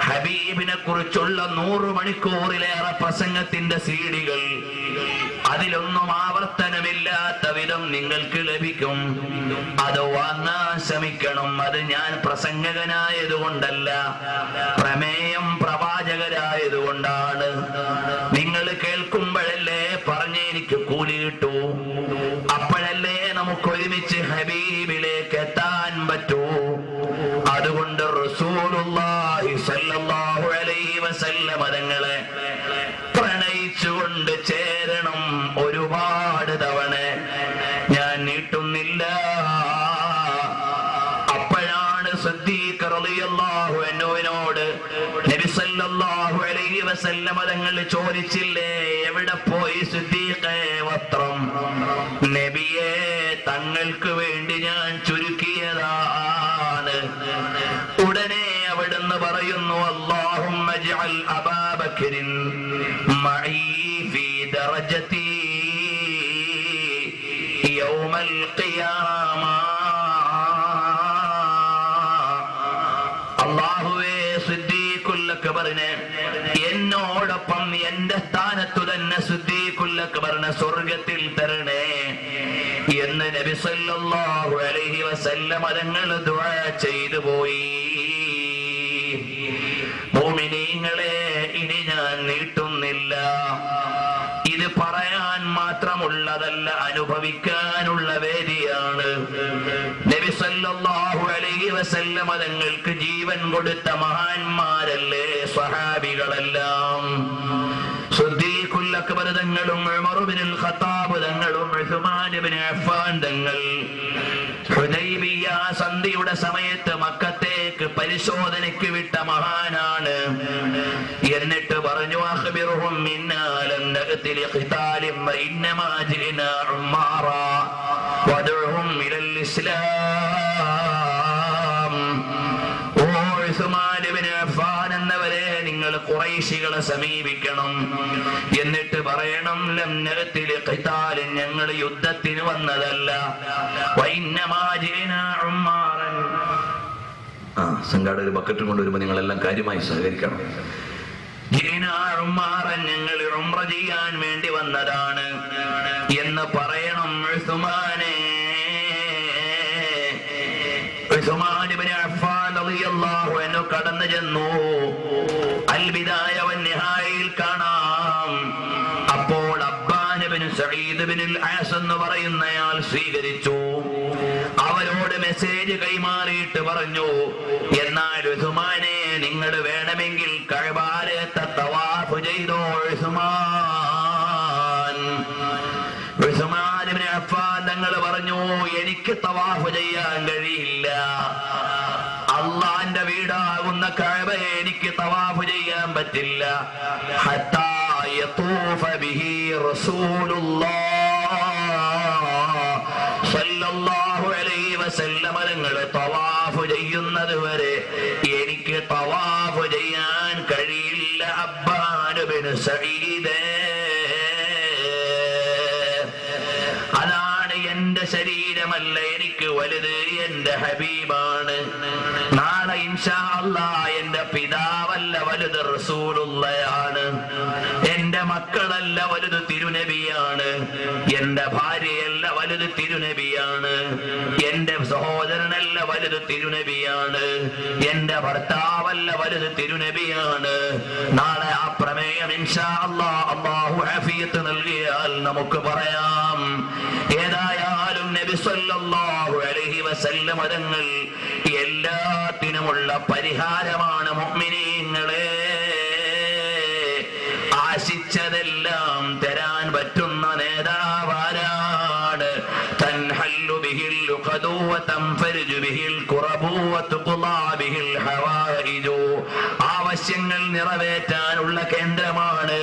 ഹബീബിനെ കുറിച്ചുള്ള 100 മണിക്കൂറിലേറെ പ്രസംഗത്തിന്റെ സീഡികൾ, അതിലൊന്നും ആവർത്തനമില്ലാത്ത വിധം നിങ്ങൾക്ക് ലഭിക്കും. അത് വാങ്ങാൻ ശ്രമിക്കണം. അത് ഞാൻ പ്രസംഗകനായതുകൊണ്ടല്ല, പ്രമേയം പ്രവാചകരായതുകൊണ്ടാണ്. നിങ്ങൾ കേൾക്കുമ്പോഴല്ലേ പറഞ്ഞ് എനിക്ക് കൂലി കിട്ടൂ, അപ്പോഴല്ലേ നമുക്ക് ഒരുമിച്ച് ഹബീബിലേക്ക് എത്താൻ പറ്റൂ. അതുകൊണ്ട് റസൂലുള്ളാഹി സ്വല്ലല്ലാഹു അലൈഹി വസല്ലം തങ്ങളെ പ്രണയിച്ചുകൊണ്ട് ചേരണം. ഒരുപാട് തവണ ഞാൻ നീട്ടുന്നില്ല. അപ്പോഴാണ് സിദ്ദീഖ് റളിയല്ലാഹു അൻഹുവിനോട് നബി സല്ലല്ലാഹു അലൈഹി വസല്ലം തങ്ങൾ ചോദിച്ചില്ലേ, എവിടെ പോയി സിദ്ദീഖേ വസ്ത്രം? നബിയെ, തങ്ങൾക്ക് വേണ്ടി ഞാൻ ചുരുക്കിയതാണ്. ഉടനെ അവിടുന്ന് പറയുന്നു, അല്ലാഹുമ്മ ജഅൽ അബൂബക്കറിൻ മഈ ഫീ ദറജതി യൗമൽ ഖിയാമ. അല്ലാഹുവേ, സിദ്ദീഖുൽ അക്ബറിനെ എന്നോടൊപ്പം എന്റെ സ്ഥാനത്തു തന്നെ സിദ്ദീഖുൽ അക്ബറിനെ സ്വർഗത്തിൽ തരണേ എന്ന് നബി സല്ലല്ലാഹു അലൈഹി വസല്ലം തങ്ങൾ ദുആ ചെയ്തു പോയി. മുഅ്മിനീങ്ങളെ, ഇനി ഞാൻ നീട്ടുന്നില്ല. ഇത് പറയാൻ മാത്രമുള്ളതല്ല, അനുഭവിക്കാനുള്ള വേദിയാണ്. നബി സല്ലല്ലാഹു അലൈഹി വസല്ലം തങ്ങൾക്ക് ജീവൻ കൊടുത്ത മഹാന്മാരല്ലേ സ്വഹാബികളെല്ലാം. സിദ്ദീഖുൽ അക്ബർ തങ്ങളും ഉമർ ഇബ്നുൽ ഖത്താബ് തങ്ങളും ഉസ്മാൻ ഇബ്നു അഫ്ഫാൻ തങ്ങൾ ഹുദൈബിയ സന്ധിയുടെ സമയത്ത് മക്കത്തേക്ക് പരിശോധനയ്ക്ക് വിട്ട മഹാനാണ്. എന്നിട്ട് പറഞ്ഞു, അഖ്ബിറുഹും മിന്നാ ലം നഅതി ലിഖിതാലിൻ വഇന്നമാ ജിനാ ഉമാറ വദഉഹും ഇലൽ ഇസ്ലാം. ഓ ഉസ്മാൻ ഇബ്നു അഫ്ഫാൻ എന്നവരെ, നിങ്ങൾ ഖുറൈശികളെ സമീപിക്കണം. എന്നിട്ട് പറയണം, ലം നഅതി ലിഖിതാലിൻ, ഞങ്ങൾ യുദ്ധത്തിന് വന്നതല്ല. വഇന്നമാ ജിനാ ഉമാറൻ. സംഘാടകർ ബക്കറ്റും കൊണ്ടുവരുമ്പോൾ നിങ്ങളെല്ലാം കാര്യമായി സഹകരിക്കണം. ഞങ്ങൾ ഉംറ ചെയ്യാൻ വേണ്ടി വന്നതാണ് എന്ന് പറയണം. ഉസ്മാനെ, ഉസ്മാൻ ഇബ്നു അഫ്ഫാൻ റളിയല്ലാഹു അൻഹു കടന്നു ചെന്നു. അൽ ബിദായ വന്നിഹായയിൽ കാണാം. അപ്പോൾ അബ്ബാൻ ഇബ്നു സഈദ് ഇബ്നുൽ ആസ് എന്ന് പറയുന്നയാൾ സ്വീകരിച്ചു. അവരോട് മെസ്സേജ് കൈമാറിയിട്ട് പറഞ്ഞു, എന്നാൽ ഉസ്മാനെ, നിങ്ങൾ വേണമെങ്കിൽ കഅബയിലത്തെ തവാഫ് ചെയ്തോ. ഉസ്മാൻ ഇബ്നു അഫ്ഫാൻ തങ്ങൾ പറഞ്ഞു, എനിക്ക് തവാഫ് ചെയ്യാൻ കഴിയില്ല. അള്ളാന്റെ വീടാകുന്ന കഅബയെ എനിക്ക് തവാഫ് ചെയ്യാൻ പറ്റില്ല. ഹത്താ യതൂഫ ബിഹി റസൂലുള്ളാഹ് സല്ലല്ലാഹു അലൈഹി വസല്ലം തങ്ങൾ തവാഫ് ചെയ്യുന്നത് വരെ എനിക്ക് തവാഫ് ചെയ്യാൻ കഴിയില്ല. അബ്ബാൻ ഇബ്നു സഈദ്, അതാണ് എന്റെ ശരീരമല്ല എനിക്ക് വലുത്, എന്റെ ഹബീബാണ്. നാളെ ഇൻഷാ അല്ലാഹ് എന്റെ പിതാവല്ല വലുത് റസൂലുള്ളയാണ്, എന്റെ മക്കളല്ല വലുത് തിരുനബിയാണ്, എന്റെ ഭാര്യയല്ല വലുത് തിരുനബിയാണ്, എന്റെ സഹോദരനല്ല വലുത് തിരുനബിയാണ്, എന്റെ ഭർത്താവല്ല വലുത് തിരുനബിയാണ്. നാളെ ആ പ്രമേയം ഇൻഷാ അല്ലാഹ് അല്ലാഹു ആഫിയത്ത് നൽകിയാൽ നമുക്ക് പറയാം. ഏതായാലും നബി സല്ലല്ലാഹു അലൈഹി വസല്ലം തങ്ങൾ എല്ലാത്തിനുമുള്ള പരിഹാരമാണ്. മുഅ്മിനീങ്ങളെ, ആശിച്ചതെല്ലാം തരാൻ പറ്റുന്ന നേതാവാരാണ്? തൻഹല്ലു ബിഹിൽ ലുഖദു വതൻഫരിജു ബിഹിൽ ഖുറബു വതുഖ്ളാ ബിഹിൽ ഹവായിജു. ആവശ്യങ്ങൾ നിറവേറ്റാനുള്ള കേന്ദ്രമാണ്.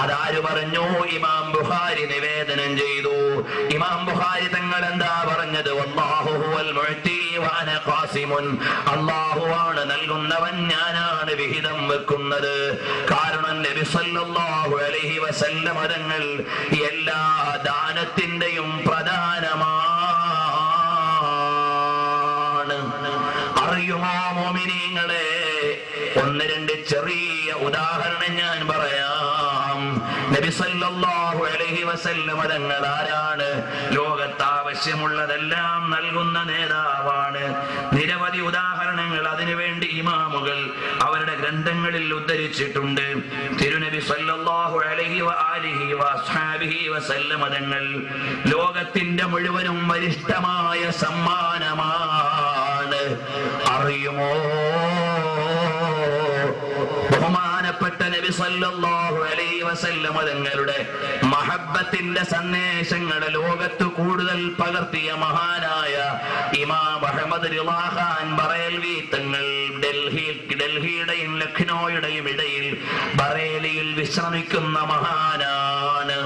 അതാര് പറഞ്ഞു? ഇമാം ബുഖാരി നിവേദനം ചെയ്തു. ഇമാം ബുഖാരി തങ്ങൾ എന്താ പറഞ്ഞത്? വല്ലാഹു ഹുവൽ മുഅ്തി വഅന ഖാസിമുൻ. അല്ലാഹുവാണ് നൽകുന്നവൻ, ഞാനാണ് വിഹിതം വെക്കുന്നത്. കാരണം നബി സല്ലല്ലാഹു അലൈഹി വസല്ലം തങ്ങൾ എല്ലാ ദാനത്തിന്റെയും പ്രധാനമാണ്. അറിയുമോ മുഅ്മിനീങ്ങളെ, ഒന്ന് രണ്ട് ചെറിയ ഉദാഹരണം ഞാൻ പറയാം. നബി സല്ലല്ലാഹു അലൈഹി വസല്ലം തങ്ങൾ ആരാണ്? ലോകത്ത് ആവശ്യമുള്ളതെല്ലാം നൽകുന്ന നേതാവാണ്. നിരവധി ഉദാഹരണങ്ങൾ അതിനുവേണ്ടി ഇമാമുകൾ അവരുടെ ഗ്രന്ഥങ്ങളിൽ ഉദ്ധരിച്ചിട്ടുണ്ട്. തിരുനബി സല്ലല്ലാഹു അലൈഹി വആലിഹി വഅസ്ഹാബിഹി വസല്ലം തങ്ങൾ ലോകത്തിന്റെ മുഴുവനും വരിഷ്ഠമായ സമ്മാനമാണ്. അറിയുമോ? ബഹുമാനപ്പെട്ട നബി സല്ലല്ലാഹു അലൈഹി വസല്ലം തങ്ങളുടെ മഹബ്ബത്തിന്റെ സന്ദേശങ്ങൾ ലോകത്ത് കൂടുതൽ പകർത്തിയ മഹാനായ ഇമാം അഹ്മദ് റിളാ ഖാൻ ബറേൽവി തങ്ങൾ ഡൽഹിയുടെയും ലഖ്നോയുടെയും ഇടയിൽ ബറേലിയിൽ വിശ്രമിക്കുന്ന മഹാനാണ്.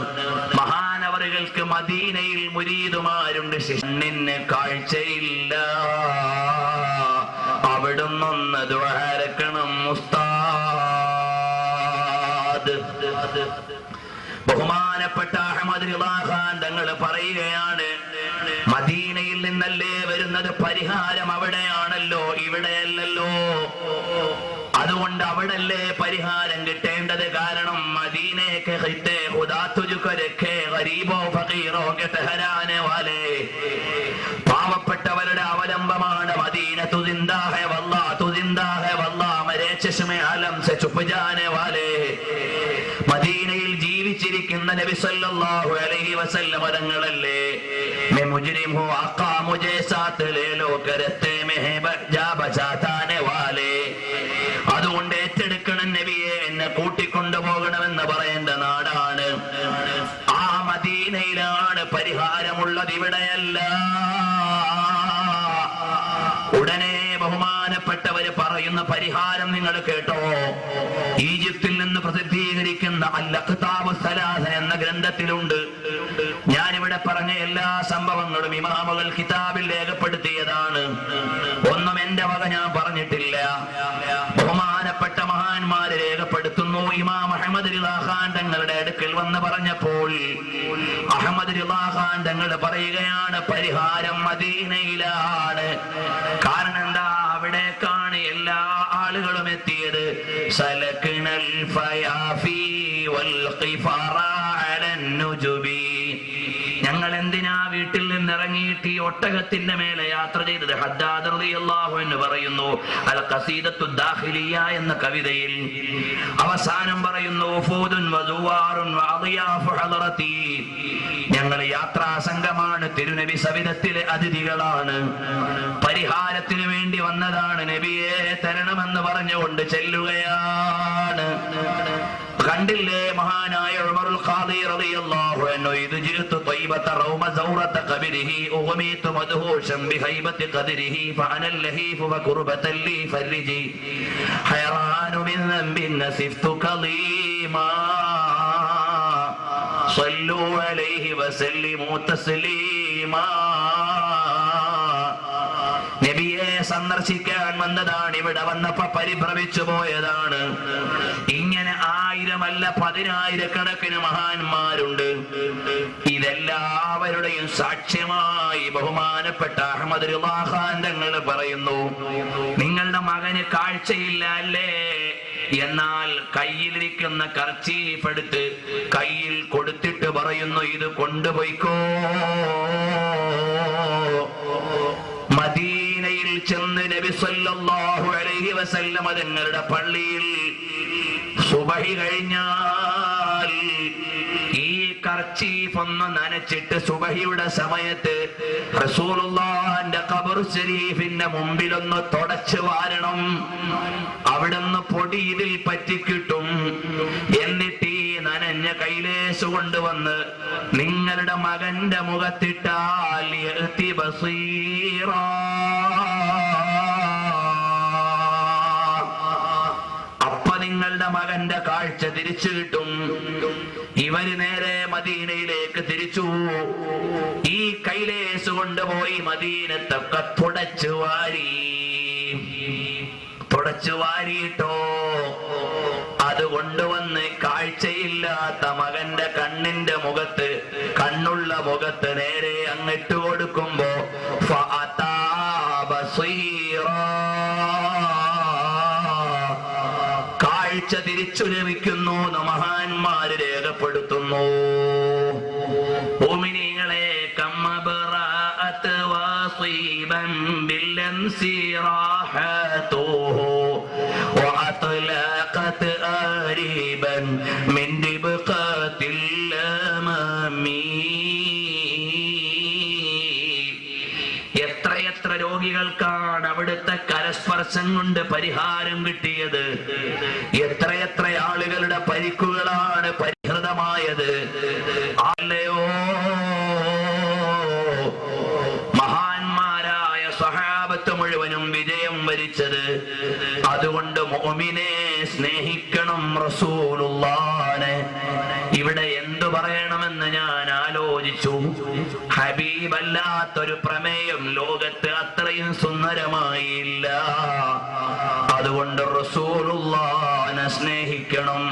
മഹാനവറുകൾക്ക് മദീനയിൽ മുരീദുമാരുണ്ട്. കണ്ണിന് കാഴ്ചയില്ല, അവിടുന്നൊന്ന് ദുആരക്കണം ഉസ്താദ്. ബഹുമാനപ്പെട്ട അഹ്മദ് റിളാ ഖാൻ തങ്ങൾ പറയുകയാണ്, മദീനയിൽ നിന്നല്ലേ വരുന്നത്, പരിഹാരം അവിടെയാണല്ലോ, ഇവിടെയല്ലല്ലോ. അതുകൊണ്ട് അവിടല്ലേ പരിഹാരം കിട്ടേണ്ടത്. കാരണം മദീനയ്ക്ക് ഖിത്തെ ഖുദാ തുജ്കോ രഖേ ഗരീബോ ഫഖീറോ കെ തഹരാനെ വാലേ, പാവപ്പെട്ടവരുടെ അവലംബമാണ് മദീന. തു സിന്ദാ ഹൈ വല്ലാ, തു സിന്ദാ ഹൈ വല്ലാ, മരേ ചശ്മേ ആലം സെ ചുപ് ജാനെ വാലേ. മദീനയിൽ ജീവിച്ചിരിക്കുന്ന നബി സല്ലല്ലാഹു അലൈഹി വസല്ലം തങ്ങളല്ലേ मैं मुजरिम हूँ आका मुझे साथ ले लो करते में है जा बचाने वाले. അതുകൊണ്ട് ഏറ്റെടുക്കണം നബിയെ, എന്നെ കൂട്ടിക്കൊണ്ടുപോകണമെന്ന് പറയേണ്ട നാടാണ്. ആ മദീനയിലാണ് പരിഹാരമുള്ളത്, ഇവിടെയല്ല. ഉടനെ ബഹുമാനപ്പെട്ടവര് പറയുന്ന പരിഹാരം നിങ്ങൾ കേട്ടോ. ഈജിപ്തിൽ നിന്ന് പ്രസിദ്ധീകരിക്കുന്ന അൽ-അഖ്താബ് സലാസ എന്ന ഗ്രന്ഥത്തിലുണ്ട്. ഞാനിവിടെ പറഞ്ഞ എല്ലാ സംഭവങ്ങളും ഇമാമുകൾ കിതാബിൽ രേഖപ്പെടുത്തിയതാണ്. ഒന്നും എന്റെ വക ഞാൻ പറഞ്ഞിട്ടില്ല. ബഹുമാനപ്പെട്ട മഹാന്മാര് രേഖപ്പെടുത്തുന്നു. ഇമാം അഹ്മദ് റിളാ ഖാൻ തങ്ങളുടെ അടുക്കൽ വന്ന് പറഞ്ഞപ്പോൾ അഹ്മദ് റിളാ ഖാൻ തങ്ങൾ പറയുകയാണ്, പരിഹാരം മദീനയിലാണ്. കാരണം എന്താ? അവിടേക്കാണ് എല്ലാ ആളുകളും എത്തിയത്. സലക്നൽ ഫയാഫി വൽ ഖിഫറ അലൻ നുജുബി. ഞങ്ങൾ എന്തിനാ വീട്ടിൽ നിന്ന് ഇറങ്ങിയിട്ട് ഈ ഒട്ടകത്തിന്റെ മേലെ യാത്ര ചെയ്തത്? ഹദ്ദാദ് റളിയല്ലാഹു അൻഹു പറയുന്നു അൽ ഖസീദത്തു ദാഖിലിയ എന്ന കവിതയിൽ അവസാനം പറയുന്നു, ഫൂദുൻ വസുവാറുൻ വഅദിയാഫു ഹളറതി. ഞങ്ങൾ യാത്രാ സംഘമാണ്, തിരുനബി സവിധത്തിലെ അതിഥികളാണ്, പരിഹാരത്തിന് വേണ്ടി വന്നതാണ്, നബിയെ തരണമെന്ന് പറഞ്ഞുകൊണ്ട് ചെല്ലുകയാണ്. കണ്ടില്ലേ മഹാനായ ഉമറുൽ ഖാദി റളിയല്ലാഹു അൻഹു, ഇത് ജിഅതു ത്വയ്ബത റൗമ സൗറത ഖബരിഹി ഉഗമീതു മദ്ഹൂശൻ ബിഹൈബതി ഖദരിഹി ഫഅനൽ ലഹീഫ് വഖുർബതൻ ലി ഫർജി ഹൈറാനു മിൻ ദംബിൻ നസിഫ്തു ഖലീമാ സല്ലു അലൈഹി വസല്ലിമു തസ്ലീമാ. നബിയെ സന്ദർശിക്കാൻ വന്നതാണ്, ഇവിടെ വന്നപ്പോ പരിഭ്രമിച്ചു പോയതാണ്. ഇങ്ങനെ 1000 മാത്രമല്ല 10,000-കണക്കിന് മഹാന്മാരുണ്ട്. ഇതെല്ലാവരുടെയും സാക്ഷ്യമായി ബഹുമാനപ്പെട്ട അഹ്മദ് റിളാ ഖാൻ തങ്ങൾ പറയുന്നു, നിങ്ങളുടെ മകന് കാഴ്ചയില്ല അല്ലേ? എന്നാൽ കയ്യിലിരിക്കുന്ന കർച്ചീഫ് എടുത്ത് കയ്യിൽ കൊടുത്തിട്ട് പറയുന്നു, ഇത് കൊണ്ടുപോയിക്കോ. മദീനയിൽ ചെന്ന് നബി സല്ലല്ലാഹു അലൈഹി വസല്ലമ തങ്ങളുടെ പള്ളിയിൽ സുബഹി കഴിഞ്ഞാൽ ഈ കർച്ചീഫ് ഒന്ന് നനച്ചിട്ട് സുബഹിയുടെ സമയത്ത് റസൂലുള്ളാഹിന്റെ ഖബർ ശരീഫിന്റെ മുമ്പിലൊന്ന് തുടച്ചു വാരണം. അവിടുന്ന് പൊടി ഇതിൽ പറ്റിക്കിട്ടും. എന്നിട്ട് ഈ നനഞ്ഞ കൈലേശ് കൊണ്ടുവന്ന് നിങ്ങളുടെ മകന്റെ മുഖത്തിട്ടാൽ യഅതി ബസീറാ, നിങ്ങളുടെ മകന്റെ കാഴ്ച തിരിച്ചു കിട്ടും. ഇവര് നേരെ മദീനയിലേക്ക് തിരിച്ചു. ഈ കൈലേസ് കൊണ്ടുപോയി മദീനത്തൊക്കെ തുടച്ചു വാരിയിട്ടോ അത് കൊണ്ടുവന്ന് കാഴ്ചയില്ലാത്ത മകന്റെ കണ്ണിന്റെ മുഖത്ത്, കണ്ണുള്ള മുഖത്ത് നേരെ അങ്ങിട്ട് കൊടുക്കുമ്പോ ഫഅതാ ബസീറാ, കാഴ്ച തിരിച്ചു ലഭിക്കുന്നു എന്ന് മഹാന്മാര് രേഖപ്പെടുത്തുന്നു. മുഅ്മിനീങ്ങളെ, കമ്മബറാഅത്ത് വാസിബൻ ബിൽഅംസി റാഹതുഹു വഅത്ലഖത് ആരിബൻ മിൻ ദിബ്ഖത്തിൽ അമാമി. എത്ര രോഗികൾക്കാണ് അവിടുത്തെ കരസ്പർശം കൊണ്ട് പരിഹാരം കിട്ടിയത്. എത്ര ആളുകളുടെ പരിക്കുകളാണ് പരിഹൃതമായത്. അല്ലയോ മഹാന്മാരായ സ്വഹാബത്ത് മുഴുവനും വിജയം വരിച്ചത്. അതുകൊണ്ട് മുഅ്മിനെ സ്നേഹിക്കണം റസൂലുള്ളാഹിനെ. ഇവിടെ എന്തു പറയണമെന്ന് ഞാൻ ആലോചിച്ചു. ഹബീബല്ലാത്തൊരു പ്രമേയം ലോകത്ത് അത്രയും സുന്ദരമായില്ല. അതുകൊണ്ട് റസൂലുള്ളാഹിനെ സ്നേഹിക്കണം.